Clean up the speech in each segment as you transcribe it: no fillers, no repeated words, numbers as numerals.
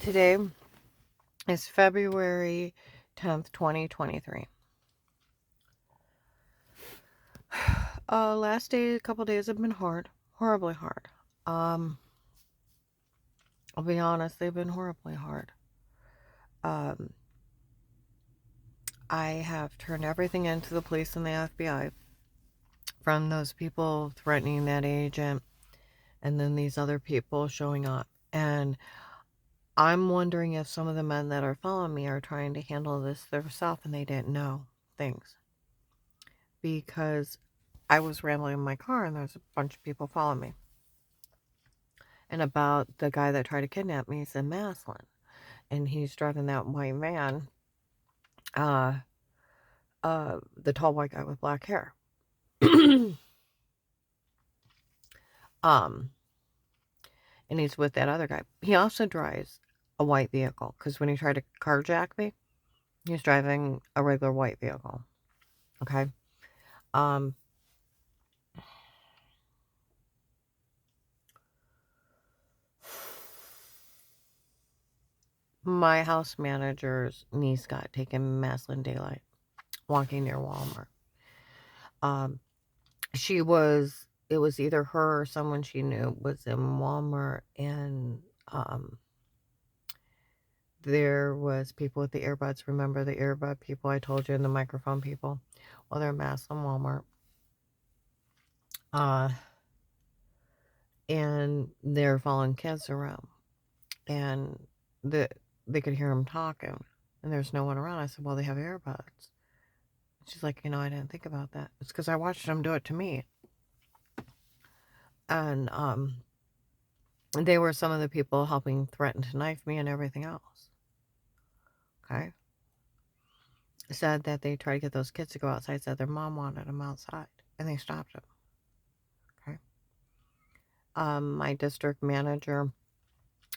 Today is February 10th, 2023. A couple days have been hard, horribly hard. I'll be honest, they've been horribly hard. Um, I have turned everything into the police and the FBI, from those people threatening that agent and then these other people showing up. And I'm wondering if some of the men that are following me are trying to handle this themselves and they didn't know things. Because I was rambling in my car and there's a bunch of people following me. And about the guy that tried to kidnap me, he's in Maslin. And he's driving that white van, uh, the tall white guy with black hair. um, and he's with that other guy. He also drives a white vehicle, because when he tried to carjack me, he's driving a regular white vehicle. Okay? Um, my house manager's niece got taken Maslin daylight, walking near Walmart. It was either her or someone she knew was in Walmart, and there was people with the earbuds. Remember the earbud people I told you, and the microphone people? Well, they're masked in Walmart. And they're following kids around, and they could hear them talking, and there's no one around. I said, well, they have earbuds. She's like, I didn't think about that. It's because I watched them do it to me. And they were some of the people helping threaten to knife me and everything else. Okay? Said that they tried to get those kids to go outside, said their mom wanted them outside, and they stopped them. Okay? My district manager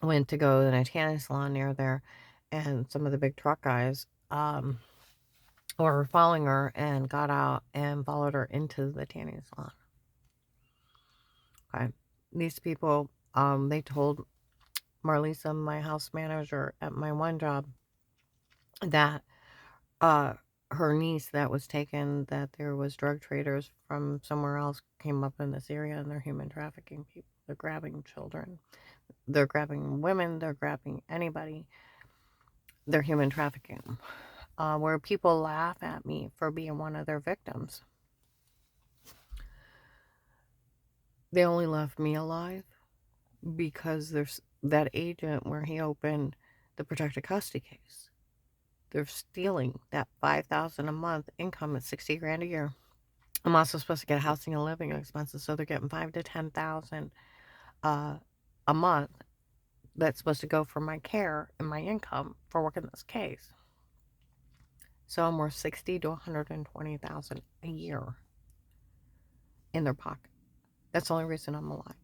went to go to a tanning salon near there, and some of the big truck guys were following her and got out and followed her into the tanning salon. Okay? These people, they told Marlisa, my house manager at my one job, that her niece that was taken, that there was drug traders from somewhere else came up in this area, and they're human trafficking people. They're grabbing children. They're grabbing women. They're grabbing anybody. They're human trafficking. Where people laugh at me for being one of their victims. They only left me alive because there's that agent where he opened the protected custody case. They're stealing that $5,000 a month income at $60,000 a year. I'm also supposed to get housing and living expenses, so they're getting $5,000 to $10,000 a month. That's supposed to go for my care and my income for working this case. So I'm worth $60,000 to $120,000 a year in their pocket. That's the only reason I'm alive.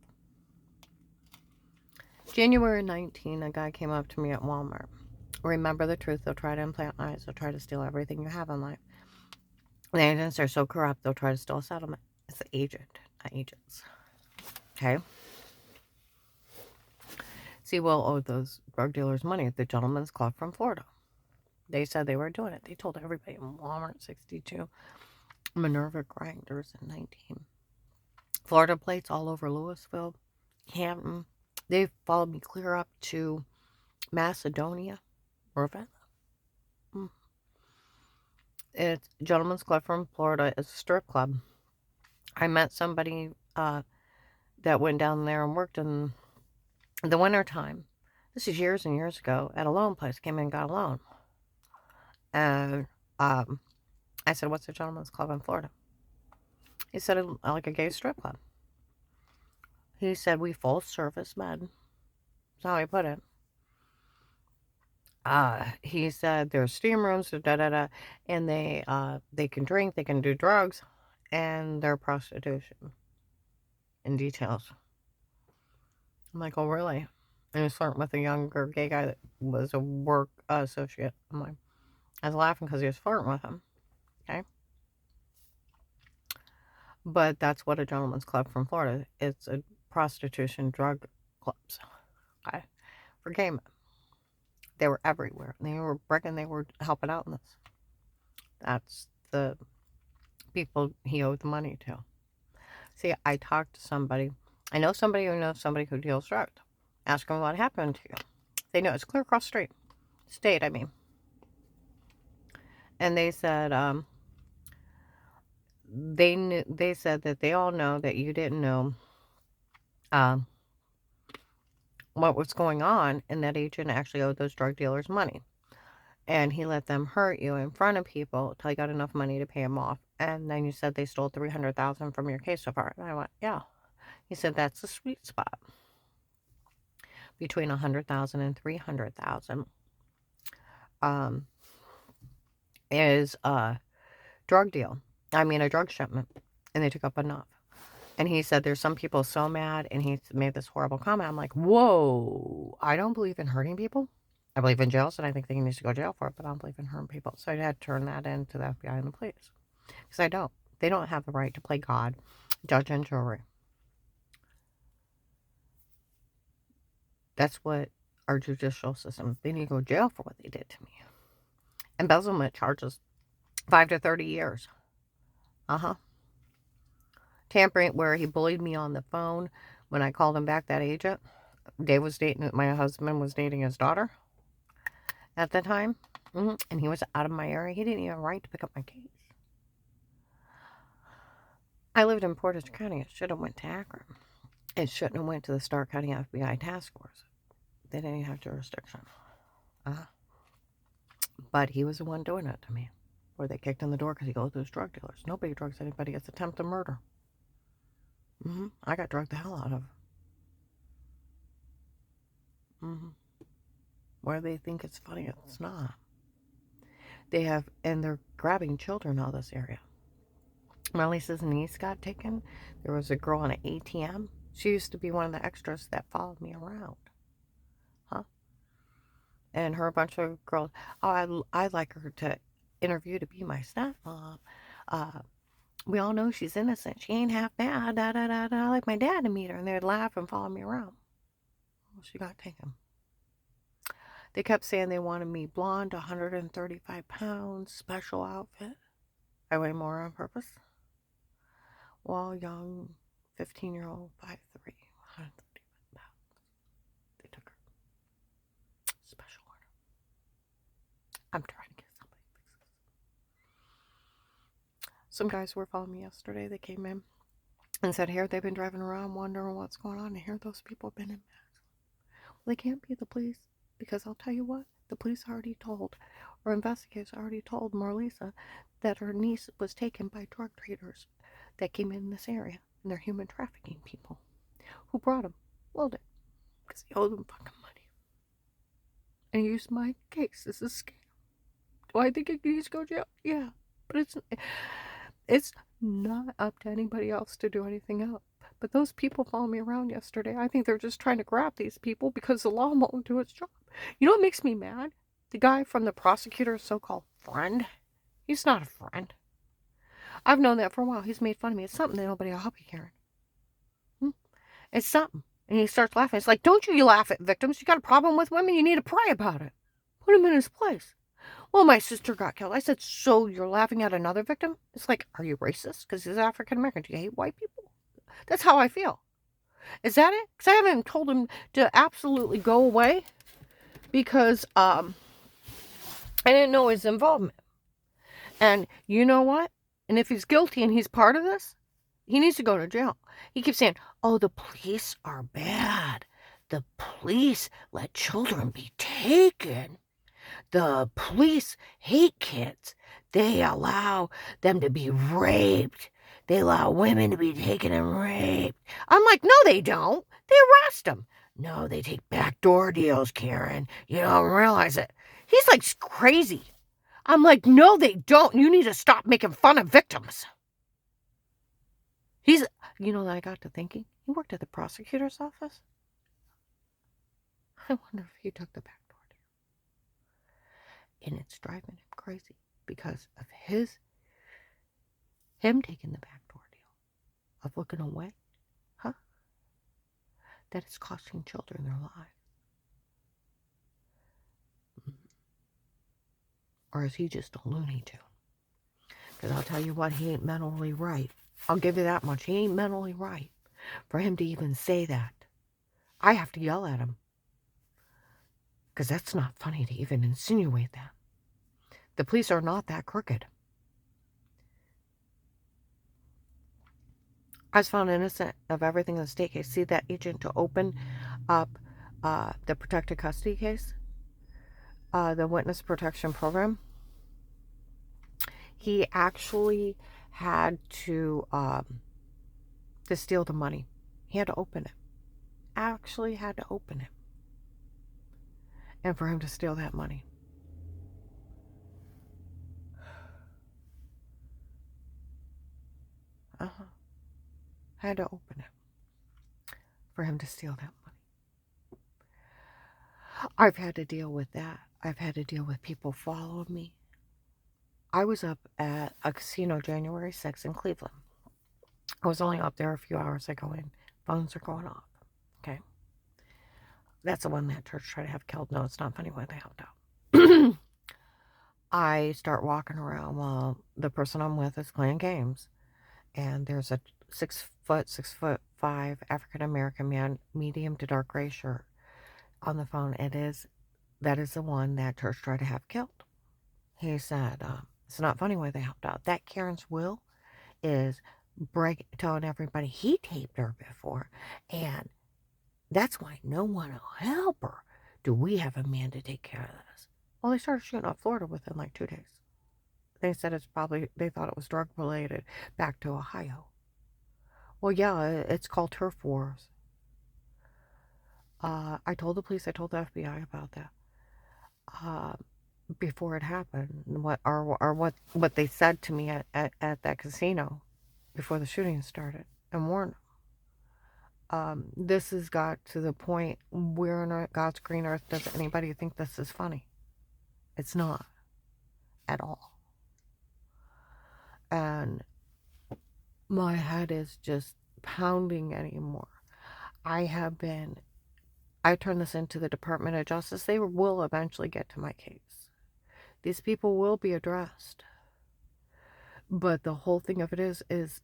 January 19, a guy came up to me at Walmart. Remember the truth. They'll try to implant lies. They'll try to steal everything you have in life. The agents are so corrupt, they'll try to steal a settlement. It's the agent, not agents. Okay? See, Will owed those drug dealers money at the Gentleman's Club from Florida. They said they were doing it. They told everybody in Walmart 62, Minerva Grinders in 19. Florida plates all over Louisville, Hampton. They followed me clear up to Macedonia, Ravenna. It's Gentleman's Club from Florida. It's a strip club. I met somebody that went down there and worked in the wintertime. This is years and years ago at a loan place. Came in and got a loan. And I said, what's a Gentleman's Club in Florida? He said, like a gay strip club. He said, we full service men. That's how he put it. He said there's steam rooms, and they can drink, they can do drugs, and they're prostitution. In details. I'm like, oh really? And he's flirting with a younger gay guy that was a work associate. I'm like, I was laughing because he was flirting with him. Okay. But that's what a Gentleman's Club from Florida. It's a prostitution drug clubs. Okay. For gay men. They were everywhere. They were bragging they were helping out in this. That's the people he owed the money to. See, I talked to somebody. I know somebody who knows somebody who deals drugs. Ask them what happened to you. They know it's clear across the state, I mean. And they said, they said that they all know that you didn't know what was going on, and that agent actually owed those drug dealers money. And he let them hurt you in front of people till he got enough money to pay them off. And then you said they stole $300,000 from your case so far. And I went, yeah. He said that's the sweet spot between $100,000 and $300,000. Is a drug deal. I mean, a drug shipment. And they took up enough. And he said there's some people so mad, and he made this horrible comment. I'm like, whoa, I don't believe in hurting people. I believe in jails, and I think they need to go to jail for it, but I don't believe in hurting people. So I had to turn that into the FBI and the police. Because I don't. They don't have the right to play God, judge, and jury. That's what our judicial system, they need to go to jail for what they did to me. Embezzlement charges 5 to 30 years. Tampering, where he bullied me on the phone when I called him back, that agent. Dave was dating, my husband was dating his daughter at the time. And he was out of my area. He didn't even have a right to pick up my case. I lived in Portage County. It should have went to Akron. It shouldn't have went to the Stark County FBI task force. They didn't even have jurisdiction. But he was the one doing it to me. Where they kicked in the door because he goes to those drug dealers. Nobody drugs anybody. It's attempted murder. I got drugged the hell out of. Where they think it's funny, it's not. They have, and they're grabbing children out of this area. Marlisa's niece got taken. There was a girl on an ATM. She used to be one of the extras that followed me around. And her, a bunch of girls. Oh, I'd like her to interview to be my stepmom. We all know she's innocent. She ain't half bad. Da da da da. I like my dad to meet her, and they'd laugh and follow me around. Well, she got taken. They kept saying they wanted me blonde, 135 pounds, special outfit. I weigh more on purpose. Well, young, 15-year-old, 5'3", 135 pounds. They took her. Special order. I'm trying to get somebody to fix this. Some guys were following me yesterday. They came in and said, here, they've been driving around wondering what's going on. And here, those people have been in masks. Well, they can't be the police. Because I'll tell you what, the police already told, or investigators already told Marlisa that her niece was taken by drug traders that came in this area. And they're human trafficking people. Who brought them? Well, because he owed them fucking money. And he used my case as a scam. Do I think it needs to go to jail? Yeah. But it's not up to anybody else to do anything else. But those people following me around yesterday, I think they're just trying to grab these people because the law won't do its job. You know what makes me mad? The guy from the prosecutor's so-called friend. He's not a friend. I've known that for a while. He's made fun of me. It's something that nobody will help you, Karen. It's something. And he starts laughing. It's like, don't you laugh at victims. You got a problem with women? You need to pray about it. Put him in his place. Well, my sister got killed. I said, so you're laughing at another victim? It's like, are you racist? Because he's African American. Do you hate white people? That's how I feel. Is that it? Because I haven't told him to absolutely go away because I didn't know his involvement. And you know what? And if he's guilty and he's part of this, he needs to go to jail. He keeps saying, oh, the police are bad. The police let children be taken. The police hate kids. They allow them to be raped. They allow women to be taken and raped. I'm like, no, they don't. They arrest them. No, they take backdoor deals, Karen. You don't realize it. He's like crazy. I'm like, no, they don't. You need to stop making fun of victims. You know, I got to thinking, he worked at the prosecutor's office. I wonder if he took the backdoor deal. And it's driving him crazy because of him taking the backdoor deal, of looking away, that is costing children their lives. Or is he just a Looney Tune? Because I'll tell you what, he ain't mentally right. I'll give you that much. He ain't mentally right. For him to even say that, I have to yell at him. Because that's not funny to even insinuate that. The police are not that crooked. I was found innocent of everything in the state case. See that agent to open up the protected custody case? The witness protection program? He actually had to steal the money. He had to open it. Actually had to open it. And for him to steal that money. Had to open it. For him to steal that money. I've had to deal with that. I've had to deal with people following me. I was up at a casino January 6th in Cleveland. I was only up there a few hours. I go in. Phones are going off. Okay. That's the one that church tried to have killed. No, it's not funny when they helped out. I start walking around while the person I'm with is playing games. And there's a 6'5" African American man, medium to dark gray shirt, on the phone. That is the one that church tried to have killed. He said, it's not funny why they helped out. That Karen's will is telling everybody he taped her before, and that's why no one will help her. Do we have a man to take care of this? Well, they started shooting up Florida within like 2 days. They said they thought it was drug related back to Ohio. Well, yeah, it's called turf wars. I told the police, I told the FBI about that. Before it happened, what they said to me at that casino before the shooting started, and warned them. This has got to the point where on God's green earth does anybody think this is funny? It's not at all. And my head is just pounding anymore. I turned this into the Department of Justice. They will eventually get to my case. These people will be addressed. But the whole thing of it is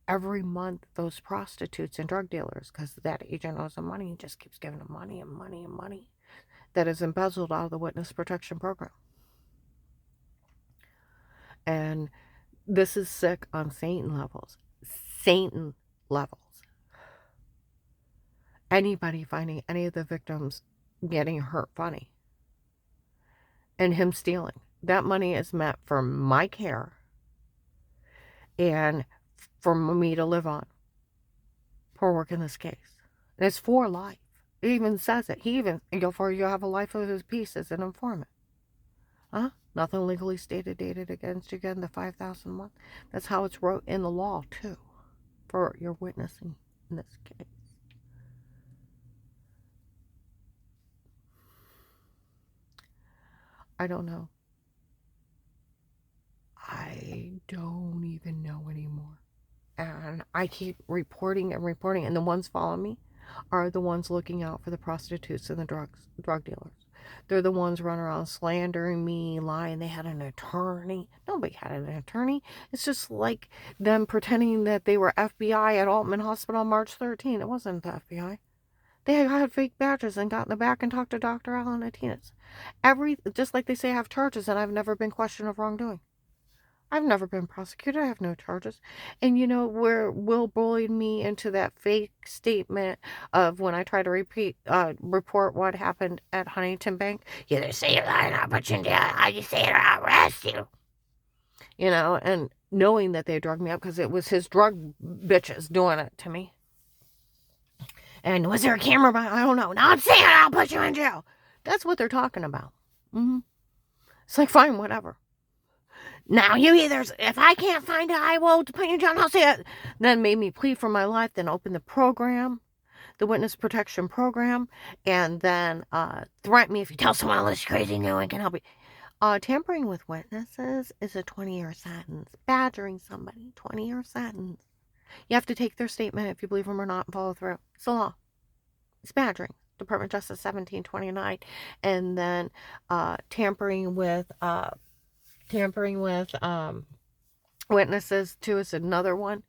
every month those prostitutes and drug dealers, because that agent owes them money, he just keeps giving them money and money and money, that is embezzled out of the witness protection program. And this is sick on Satan levels. Satan levels. Anybody finding any of the victims getting hurt funny. And him stealing. That money is meant for my care and for me to live on for work in this case. And it's for life. It even says it. He even, for you have a life of his peace as an informant. Huh? Nothing legally stated, dated against you again, the 5,001. That's how it's wrote in the law, too, for your witnessing in this case. I don't know. I don't even know anymore. And I keep reporting, and the ones following me are the ones looking out for the prostitutes and the drug dealers. They're the ones running around slandering me, lying they had an attorney. Nobody had an attorney. It's just like them pretending that they were FBI at Altman Hospital on March 13. It wasn't the FBI. They had fake badges and got in the back and talked to Dr. Alan Atinas. Just like they say I have charges and I've never been questioned of wrongdoing. I've never been prosecuted. I have no charges. And where Will bullied me into that fake statement of when I try to report what happened at Huntington Bank. You either say you're lying, I'll put you in jail, or you say it or I'll arrest you. And knowing that they drugged me up because it was his drug bitches doing it to me. And was there a camera behind? I don't know. Now I'm saying it, I'll put you in jail. That's what they're talking about. It's like, fine, whatever. Now you either, if I can't find it, I will put you in jail. I'll say it. Then made me plead for my life. Then open the program, the witness protection program, and then threaten me if you tell someone this crazy, no one can help you. Tampering with witnesses is a 20-year sentence. Badgering somebody, 20-year sentence. You have to take their statement if you believe them or not and follow through. It's the law. It's badgering. Department of Justice 1729. And then tampering with witnesses too is another one.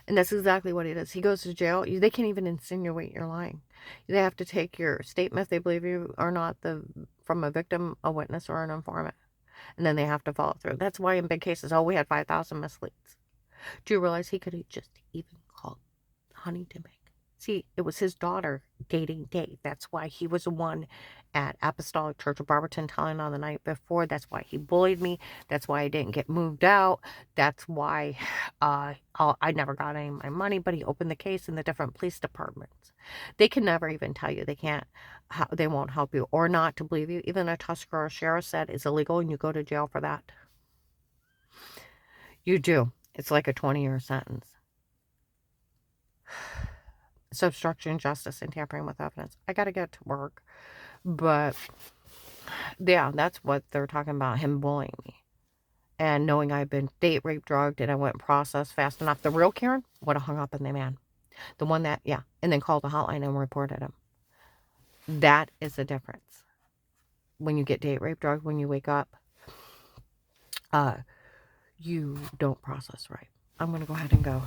And that's exactly what he does. He goes to jail. They can't even insinuate you're lying. They have to take your statement if they believe you are not from a victim, a witness, or an informant. And then they have to follow through. That's why in big cases, we had 5,000 misleads. Do you realize he could have just even called Huntington Bank? See, it was his daughter dating Dave. That's why he was the one at Apostolic Church of Barberton telling on the night before. That's why he bullied me. That's why I didn't get moved out. That's why I never got any of my money. But he opened the case in the different police departments. They can never even tell you. They can't. They won't help you or not to believe you. Even a Tuscarora sheriff said it's illegal and you go to jail for that. You do. It's like a 20-year sentence. It's obstruction of justice and tampering with evidence. I gotta get to work. But yeah, that's what they're talking about, him bullying me. And knowing I've been date rape drugged and I went processed fast enough. The real Karen would have hung up on the man. The one that, yeah, and then called the hotline and reported him. That is the difference. When you get date rape drugged, when you wake up, you don't process right. I'm going to go ahead and go.